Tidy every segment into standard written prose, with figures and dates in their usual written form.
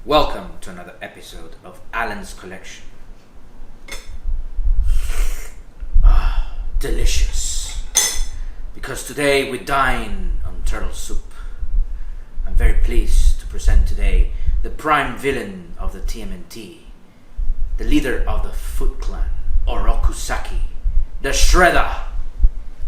Welcome to another episode of Alan's Collection. Delicious. Because today we dine on turtle soup. I'm very pleased to present today the prime villain of the TMNT, the leader of the Foot Clan, Orokusaki, the Shredder.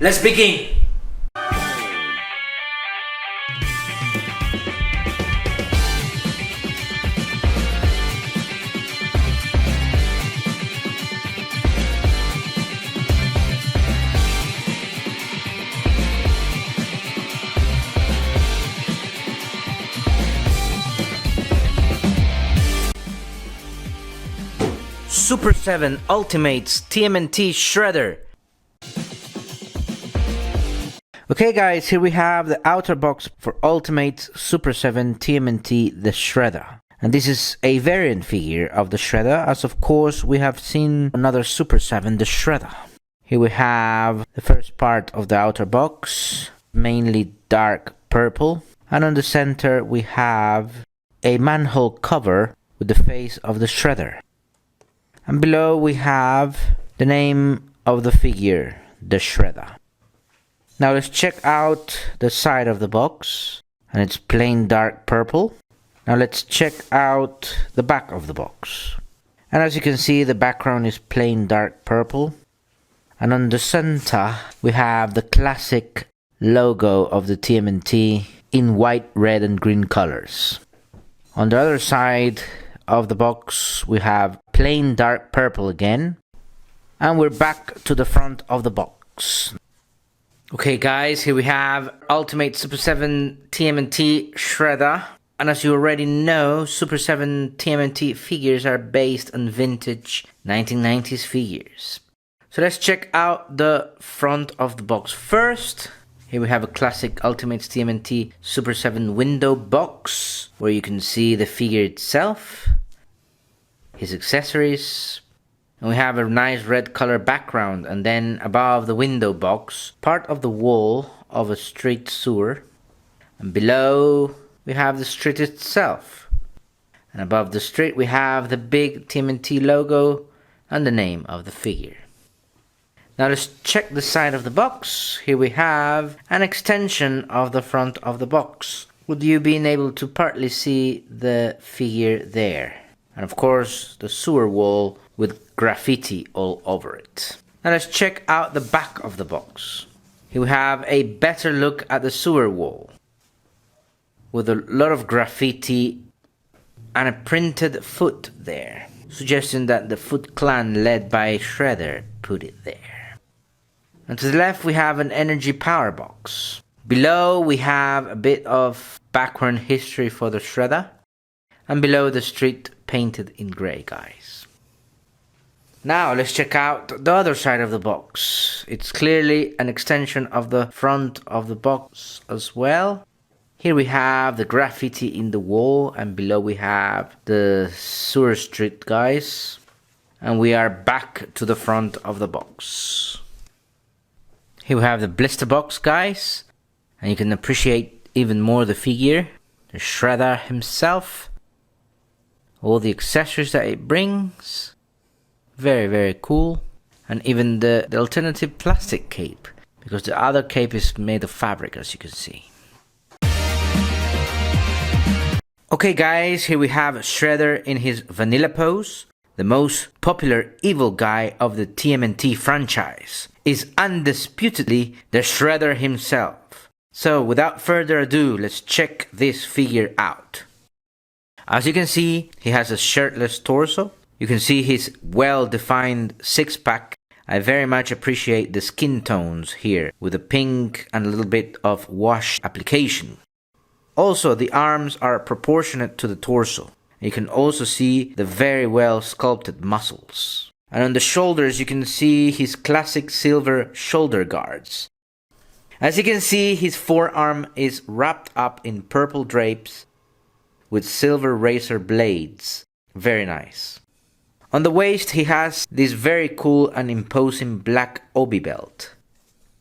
Let's begin! Super7 Ultimates TMNT Shredder. Okay guys, here we have the outer box for Ultimate Super7 TMNT the Shredder. And this is a variant figure of the Shredder, as of course we have seen another Super7 the Shredder. Here we have the first part of the outer box, mainly dark purple. And on the center we have a manhole cover with the face of the Shredder. And below we have the name of the figure, the Shredder. Now let's check out the side of the box, and it's plain dark purple. Now let's check out the back of the box. And as you can see, the background is plain dark purple. And on the center we have the classic logo of the TMNT in white, red and green colors. On the other side of the box we have plain dark purple again, and we're back to the front of the box. Okay guys, here we have Ultimate Super7 TMNT Shredder, and as you already know, Super7 TMNT figures are based on vintage 1990s figures. So let's check out the front of the box first. Here we have a classic Ultimate TMNT Super7 window box, where you can see the figure itself, his accessories, and we have a nice red color background, and then above the window box, part of the wall of a street sewer, and below we have the street itself, and above the street we have the big TMNT logo and the name of the figure. Now let's check the side of the box. Here we have an extension of the front of the box, with you being able to partly see the figure there. And of course the sewer wall with graffiti all over it. Now let's check out the back of the box. Here we have a better look at the sewer wall, with a lot of graffiti and a printed foot there, suggesting that the Foot Clan led by Shredder put it there. And to the left we have an energy power box. Below we have a bit of background history for the Shredder, and below the street painted in grey, guys. Now let's check out the other side of the box. It's clearly an extension of the front of the box as well. Here we have the graffiti in the wall, and below we have the sewer street, guys. And we are back to the front of the box. Here we have the blister box, guys, and you can appreciate even more the figure, the Shredder himself, all the accessories that it brings. Very cool. And even the alternative plastic cape, because the other cape is made of fabric, as you can see. Okay guys, here we have Shredder in his vanilla pose. The most popular evil guy of the TMNT franchise is undisputedly the Shredder himself. So without further ado, let's check this figure out. As you can see, he has a shirtless torso. You can see his well-defined six-pack. I very much appreciate the skin tones here, with a pink and a little bit of wash application. Also, the arms are proportionate to the torso. You can also see the very well sculpted muscles. And on the shoulders you can see his classic silver shoulder guards. As you can see, his forearm is wrapped up in purple drapes with silver razor blades. Very nice. On the waist he has this very cool and imposing black obi belt.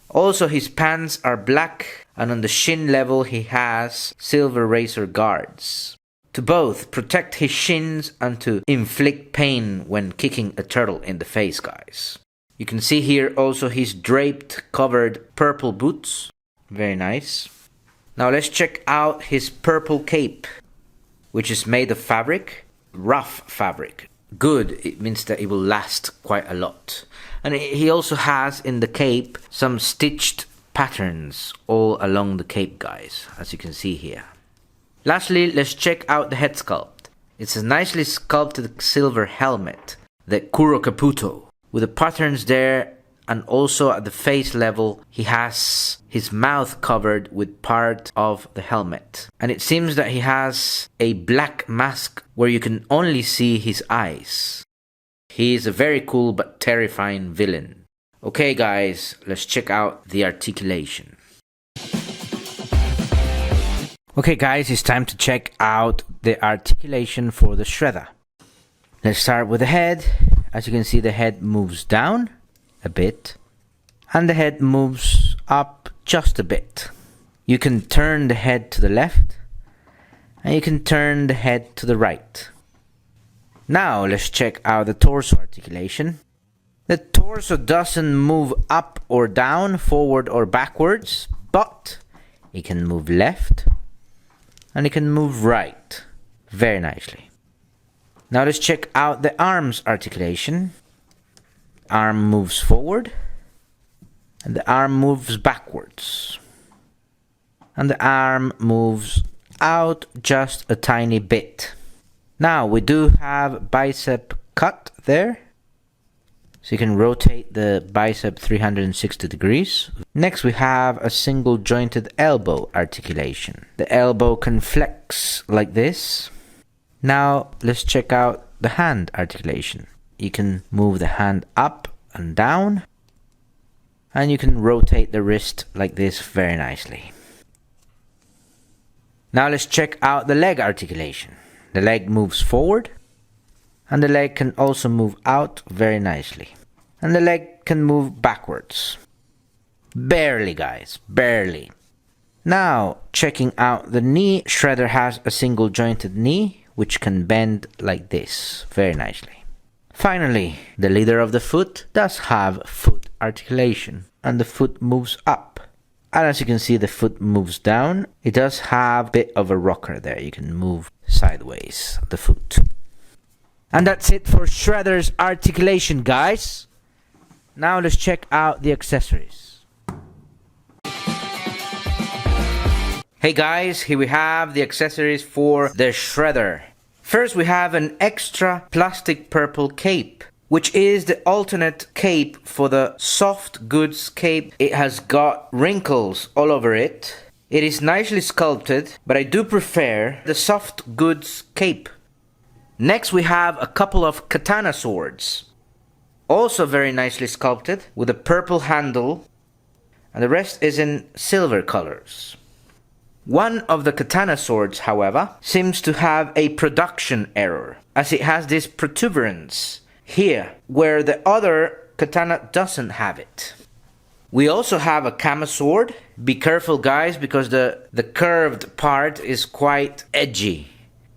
Also his pants are black, and on the shin level he has silver razor guards. to both protect his shins and to inflict pain when kicking a turtle in the face, guys. You can see here also his draped, covered purple boots. Very nice. Now let's check out his purple cape, which is made of fabric, rough fabric. Good, it means that it will last quite a lot. And he also has in the cape some stitched patterns all along the cape, guys, as you can see here. Lastly, let's check out the head sculpt. It's a nicely sculpted silver helmet, the Kuro Caputo, with the patterns there, and also at the face level he has his mouth covered with part of the helmet. And it seems that he has a black mask where you can only see his eyes. He is a very cool but terrifying villain. Okay guys, let's check out the articulation. Okay guys, it's time to check out the articulation for the Shredder. Let's start with the head. As you can see, the head moves down a bit and the head moves up just a bit. You can turn the head to the left and you can turn the head to the right. Now let's check out the torso articulation. The torso doesn't move up or down, forward or backwards, but it can move left and it can move right very nicely. Now let's check out the arms articulation. Arm moves forward and the arm moves backwards and the arm moves out just a tiny bit. Now we do have bicep cut there, so you can rotate the bicep 360 degrees. Next we have a single jointed elbow articulation. The elbow can flex like this. Now let's check out the hand articulation. You can move the hand up and down, and you can rotate the wrist like this very nicely. Now let's check out the leg articulation. The leg moves forward and the leg can also move out very nicely. And the leg can move backwards. Barely, guys, barely. Now, checking out the knee, Shredder has a single jointed knee which can bend like this very nicely. Finally, the leader of the foot does have foot articulation and the foot moves up. And as you can see, the foot moves down. It does have a bit of a rocker there. You can move sideways the foot. And that's it for Shredder's articulation, guys. Now let's check out the accessories. Hey guys, here we have the accessories for the Shredder. First we have an extra plastic purple cape, which is the alternate cape for the soft goods cape. It has got wrinkles all over it. It is nicely sculpted, but I do prefer the soft goods cape. Next we have a couple of katana swords, also very nicely sculpted with a purple handle, and the rest is in silver colors. One of the katana swords, however, seems to have a production error, as it has this protuberance here, where the other katana doesn't have it. We also have a kama sword. Be careful guys, because the curved part is quite edgy.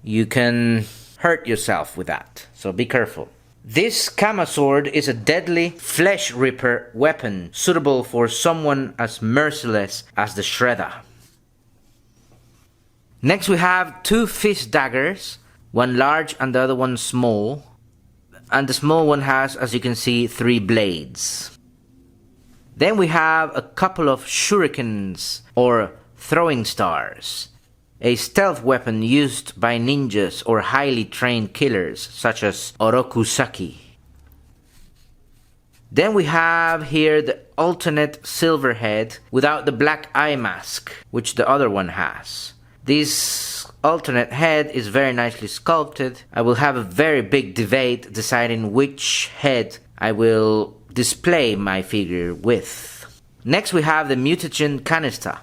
You can hurt yourself with that, so be careful. This kama sword is a deadly flesh ripper weapon, suitable for someone as merciless as the Shredder. Next we have two fist daggers, one large and the other one small. And the small one has, as you can see, 3 blades. Then we have a couple of shurikens, or throwing stars, a stealth weapon used by ninjas or highly trained killers such as Orokusaki. Then we have here the alternate silver head without the black eye mask, which the other one has. This alternate head is very nicely sculpted. I will have a very big debate deciding which head I will display my figure with. Next we have the mutagen canister.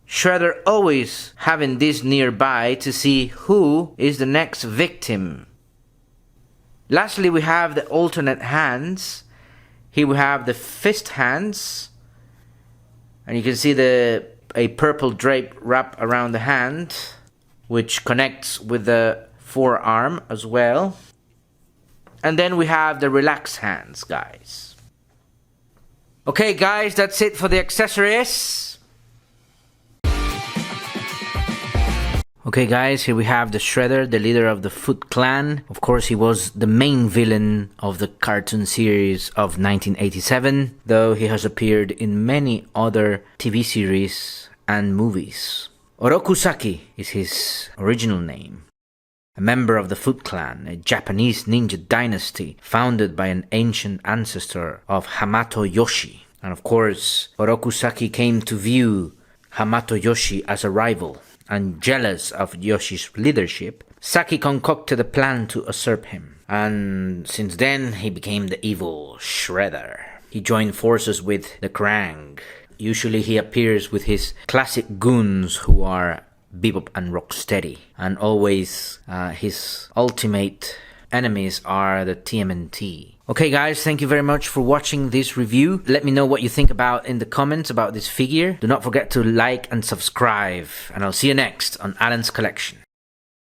Shredder always having this nearby to see who is the next victim. Lastly we have the alternate hands. Here we have the fist hands, and you can see a purple drape wrap around the hand, which connects with the forearm as well. And then we have the relaxed hands, guys. Okay, guys, that's it for the accessories. Okay, guys, here we have the Shredder, the leader of the Foot Clan. Of course, he was the main villain of the cartoon series of 1987, though he has appeared in many other TV series and movies. Oroku Saki is his original name. A member of the Foot Clan, a Japanese ninja dynasty founded by an ancient ancestor of Hamato Yoshi. And of course, Oroku Saki came to view Hamato Yoshi as a rival, and jealous of Yoshi's leadership, Saki concocted a plan to usurp him. And since then, he became the evil Shredder. He joined forces with the Krang. Usually he appears with his classic goons who are Bebop and Rocksteady, and always his ultimate enemies are the TMNT. Okay guys, thank you very much for watching this review. Let me know what you think about in the comments about this figure. Do not forget to like and subscribe, and I'll see you next on Alan's Collection.